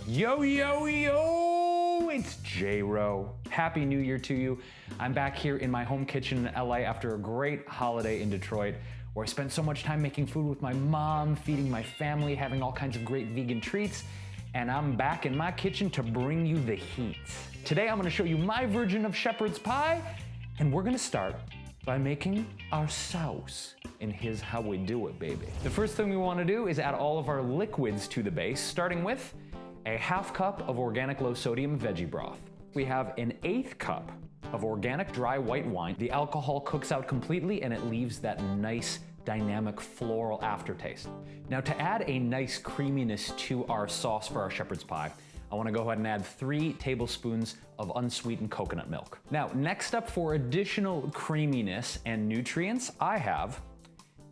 Yo, yo, yo, it's J-Ro. Happy New Year to you. I'm back here in my home kitchen in LA after a great holiday in Detroit, where I spent so much time making food with my mom, feeding my family, having all kinds of great vegan treats, and I'm back in my kitchen to bring you the heat. Today I'm gonna show you my version of shepherd's pie, and we're gonna start by making our sauce. And here's how we do it, baby. The first thing we wanna do is add all of our liquids to the base, starting with a half cup of organic low sodium veggie broth. We have an 1/8 cup of organic dry white wine. The alcohol cooks out completely and it leaves that nice dynamic floral aftertaste. Now to add a nice creaminess to our sauce for our shepherd's pie, I wanna go ahead and add 3 tablespoons of unsweetened coconut milk. Now, next up for additional creaminess and nutrients, I have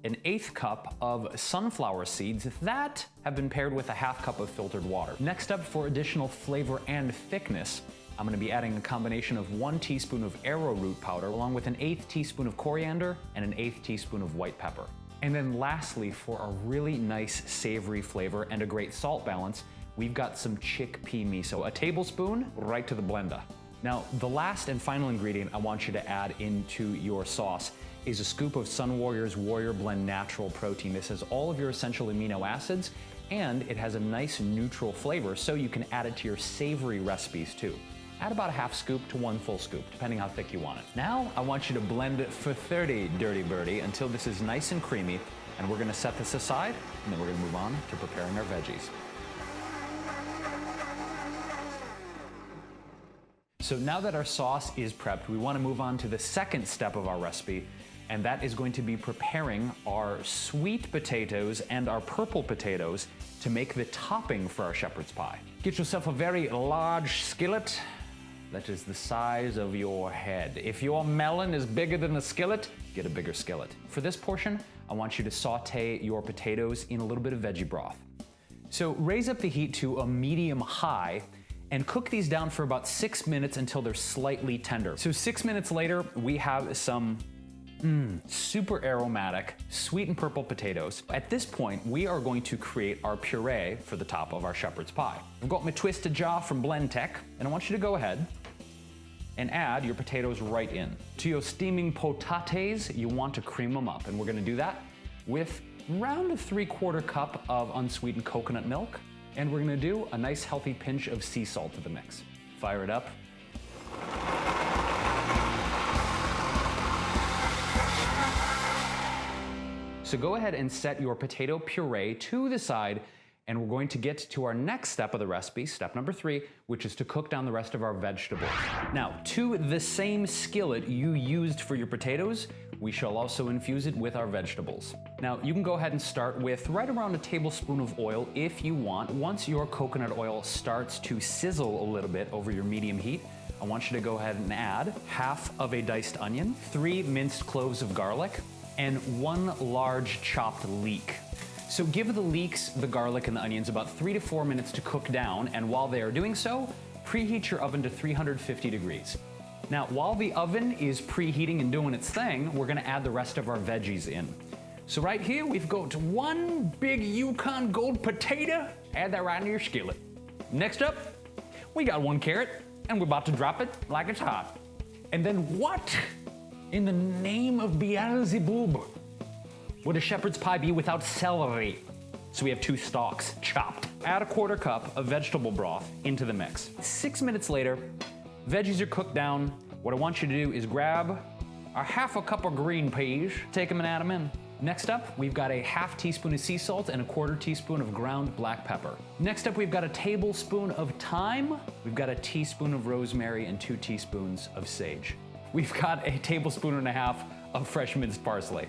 an 1/8 cup of sunflower seeds that have been paired with a half cup of filtered water. Next up for additional flavor and thickness, I'm gonna be adding a combination of 1 teaspoon of arrowroot powder along with an 1/8 teaspoon of coriander and an 1/8 teaspoon of white pepper. And then lastly, for a really nice savory flavor and a great salt balance, we've got some chickpea miso, a tablespoon right to the blender. Now, the last and final ingredient I want you to add into your sauce is a scoop of Sunwarrior's Warrior Blend Natural Protein. This has all of your essential amino acids, and it has a nice neutral flavor, so you can add it to your savory recipes too. Add about a half scoop to 1 full scoop, depending how thick you want it. Now, I want you to blend it for 30, Dirty Birdie, until this is nice and creamy, and we're gonna set this aside, and then we're gonna move on to preparing our veggies. So now that our sauce is prepped, we wanna move on to the second step of our recipe, and that is going to be preparing our sweet potatoes and our purple potatoes to make the topping for our shepherd's pie. Get yourself a very large skillet that is the size of your head. If your melon is bigger than the skillet, get a bigger skillet. For this portion, I want you to saute your potatoes in a little bit of veggie broth. So raise up the heat to a medium high and cook these down for about 6 minutes until they're slightly tender. So 6 minutes later, we have some super aromatic, sweet and purple potatoes. At this point, we are going to create our puree for the top of our shepherd's pie. I've got my twisted jar from Blendtec, and I want you to go ahead and add your potatoes right in. To your steaming potates, you want to cream them up, and we're gonna do that with around a 3/4 cup of unsweetened coconut milk, and we're gonna do a nice healthy pinch of sea salt to the mix. Fire it up. So go ahead and set your potato puree to the side, and we're going to get to our next step of the recipe, step number 3, which is to cook down the rest of our vegetables. Now, to the same skillet you used for your potatoes, we shall also infuse it with our vegetables. Now, you can go ahead and start with right around a tablespoon of oil if you want. Once your coconut oil starts to sizzle a little bit over your medium heat, I want you to go ahead and add half of a diced onion, 3 minced cloves of garlic, and 1 large chopped leek. So give the leeks, the garlic, and the onions about 3 to 4 minutes to cook down, and while they are doing so, preheat your oven to 350 degrees. Now, while the oven is preheating and doing its thing, we're gonna add the rest of our veggies in. So right here, we've got 1 big Yukon Gold potato. Add that right into your skillet. Next up, we got 1 carrot, and we're about to drop it like it's hot. And then what in the name of Beelzebub would a shepherd's pie be without celery? So we have 2 stalks chopped. Add a 1/4 cup of vegetable broth into the mix. 6 minutes later, veggies are cooked down. What I want you to do is grab a half a cup of green peas, take them and add them in. Next up, we've got a half teaspoon of sea salt and a 1/4 teaspoon of ground black pepper. Next up, we've got a tablespoon of thyme. We've got a teaspoon of rosemary and 2 teaspoons of sage. We've got a tablespoon and a half of fresh minced parsley.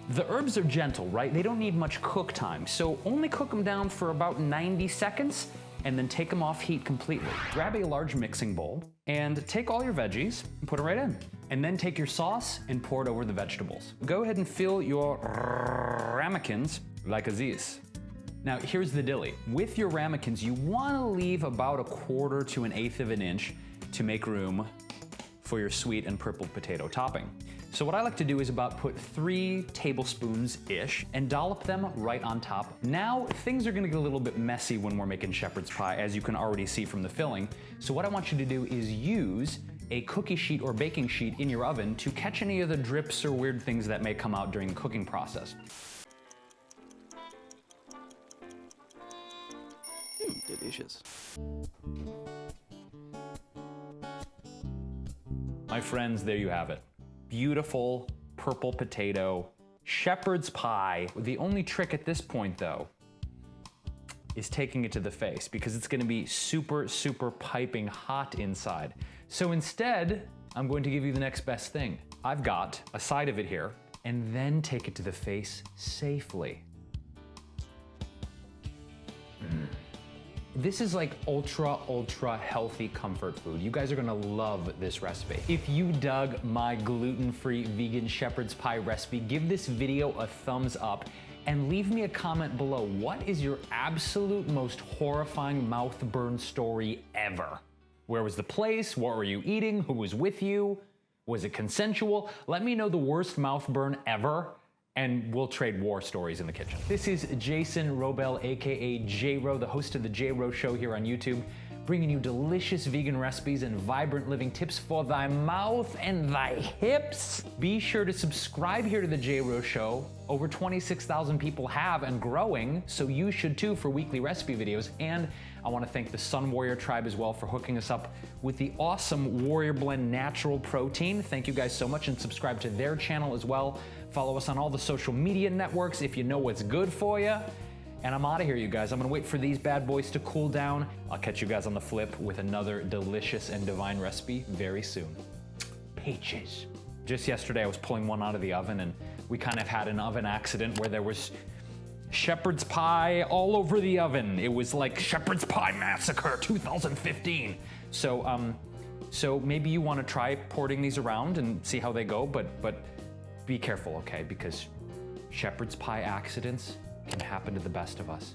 The herbs are gentle, right? They don't need much cook time, so only cook them down for about 90 seconds and then take them off heat completely. Grab a large mixing bowl and take all your veggies and put it right in. And then take your sauce and pour it over the vegetables. Go ahead and fill your ramekins like this. Now here's the dilly. With your ramekins, you wanna leave about a 1/4 to 1/8 of an inch to make room for your sweet and purple potato topping. So what I like to do is about put 3 tablespoons-ish and dollop them right on top. Now, things are gonna get a little bit messy when we're making shepherd's pie, as you can already see from the filling. So what I want you to do is use a cookie sheet or baking sheet in your oven to catch any of the drips or weird things that may come out during the cooking process. Delicious. My friends, there you have it. Beautiful purple potato shepherd's pie. The only trick at this point, though, is taking it to the face, because it's gonna be super, super piping hot inside. So instead, I'm going to give you the next best thing. I've got a side of it here, and then take it to the face safely. This is like ultra, ultra healthy comfort food. You guys are gonna love this recipe. If you dug my gluten-free vegan shepherd's pie recipe, give this video a thumbs up and leave me a comment below. What is your absolute most horrifying mouth burn story ever? Where was the place? What were you eating? Who was with you? Was it consensual? Let me know the worst mouth burn ever, and we'll trade war stories in the kitchen. This is Jason Wrobel, aka J-Ro, the host of the J-Ro Show here on YouTube, bringing you delicious vegan recipes and vibrant living tips for thy mouth and thy hips. Be sure to subscribe here to the J-Ro Show. Over 26,000 people have and growing, so you should too for weekly recipe videos. And I want to thank the Sunwarrior tribe as well for hooking us up with the awesome Warrior Blend natural protein. Thank you guys so much, and subscribe to their channel as well. Follow us on all the social media networks if you know what's good for you. And I'm out of here, you guys. I'm gonna wait for these bad boys to cool down. I'll catch you guys on the flip with another delicious and divine recipe very soon. Peaches. Just yesterday, I was pulling one out of the oven, and we kind of had an oven accident where there was shepherd's pie all over the oven. It was like Shepherd's Pie Massacre 2015. So maybe you want to try porting these around and see how they go, but be careful, okay? Because shepherd's pie accidents can happen to the best of us.